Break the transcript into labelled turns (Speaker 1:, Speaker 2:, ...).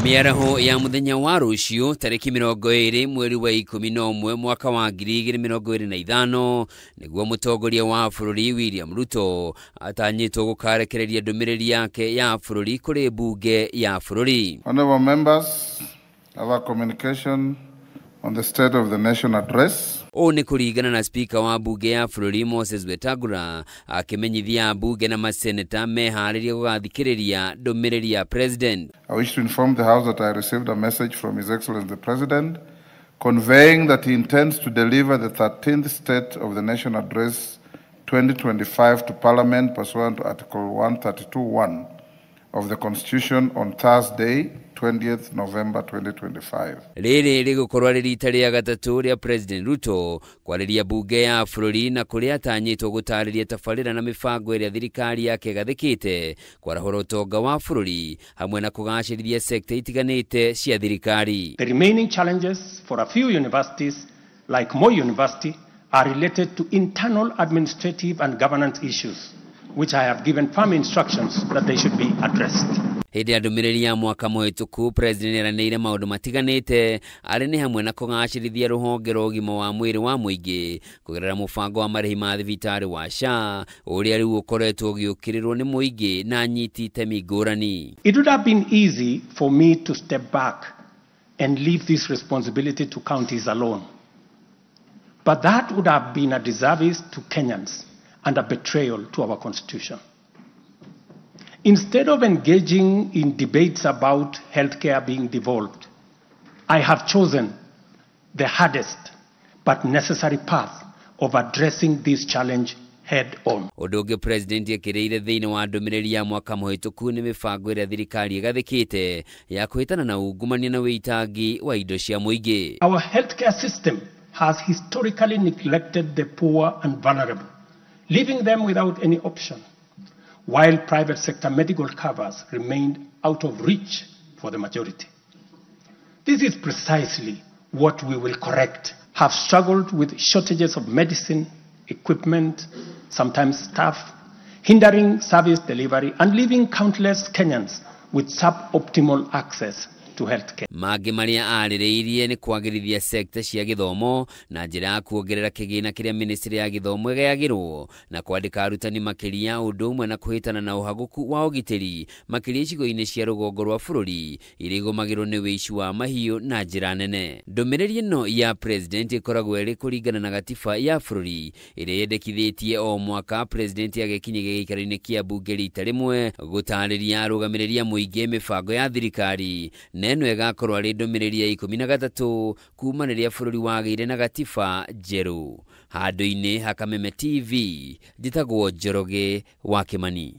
Speaker 1: Miaraho ya muthenya wa rucio tariki 20 mweri wa 11 mwaka wa 2025 niguo mutongoria wa bururi William Ruto atanyitwo gukarekereria ndumiriri yake ya bururi kuri bunge ya bururi.
Speaker 2: Honorable members, our communication on the State of the Nation address.
Speaker 1: O ni kuringana na speaker wa bunge ya bururi Moses Wetangula akimenyithia bunge na maseneta mehariria gugathikiriria ndumiriri ya president.
Speaker 2: I wish to inform the House that I received a message from His Excellency the President conveying that he intends to deliver the 13th State of the Nation Address 2025 to Parliament pursuant to Article 132(1) of the Constitution on Thursday, 20th November 2025.
Speaker 1: Riri rigukorwa rita ria gatatu ria President Ruto kwariria bunge ya bururi na kuria atanyitwo gutariria tabarira na mifango iria thirikari yake gathikite kwarahora utonga wa bururi hamwe na kugacirithia sekta itiganite cia thirikari.
Speaker 3: The remaining challenges for a few universities like Moi University are related to internal administrative and governance issues, which I have given firm instructions that they should be addressed.
Speaker 1: Hĩndĩ ya ndumiriri ya mwaka muhituku president eranĩire maundu matiganite arĩ ni hamwe na kugacirithia ruhonge rwa ũgima wa mwĩrĩ wa mũingĩ kugerera mũbango wa marĩhi ma thibitarĩ wa SHA ũrĩa rĩu ũkoretwo ũgĩũkĩrĩrwo nĩ mũingĩ na anyiti itemi ngũrani.
Speaker 3: It would have been easy for me to step back and leave this responsibility to counties alone, but that would have been a disservice to Kenyans and a betrayal to our constitution. Instead of engaging in debates about healthcare being devolved, I have chosen the hardest but necessary path of addressing this challenge head on.
Speaker 1: Ũndũ president ekĩrĩire thĩinĩ wa ndumiriri ya mwaka muhituku nĩ mibango ĩrĩa thirikari ĩgathĩkĩte ya kũhĩtana na ungumania na wĩitangi wa indo cia mũingĩ.
Speaker 3: Our healthcare system has historically neglected the poor and vulnerable, leaving them without any option, while private sector medical covers remained out of reach for the majority. This is precisely what we will correct. Have struggled with shortages of medicine, equipment, sometimes staff, hindering service delivery and leaving countless Kenyans with suboptimal access to healthcare.
Speaker 1: Mangĩ marĩa arĩrĩirie nĩ kwagĩrithia sekta cia gĩthomo na njĩra ya kuongerera kĩgĩna kĩrĩa ministry ya gĩthomo ĩgayagĩrwo na kwandĩka arutani makĩria ũndũ ũmwe na kũhĩtana na ũhagũku wa ũgitĩri makĩria icigo-inĩ cia rũgongo rwa bũrũri iria igũmagĩrwo nĩ wĩici wa mahiũ na njĩra nene. Ndũmĩrĩri ĩno ya president ĩkoragwo ĩrĩ kũringana na gatiba ya bũrũri ĩrĩa yendekithĩtie o mwaka president agĩkinyia gĩikaro-inĩ kĩa bunge rita rĩmwe gũtarĩria arũgamĩrĩria mũingĩ mĩbango ya thirikari. Neno ĩgakorwo arĩ ndumiriri ya 13 kuma rĩrĩa bũrũri wagĩire na gatiba njerũ. Handũ-inĩ ha Kameme TV, njĩtagwo Njoroge wa Kimani.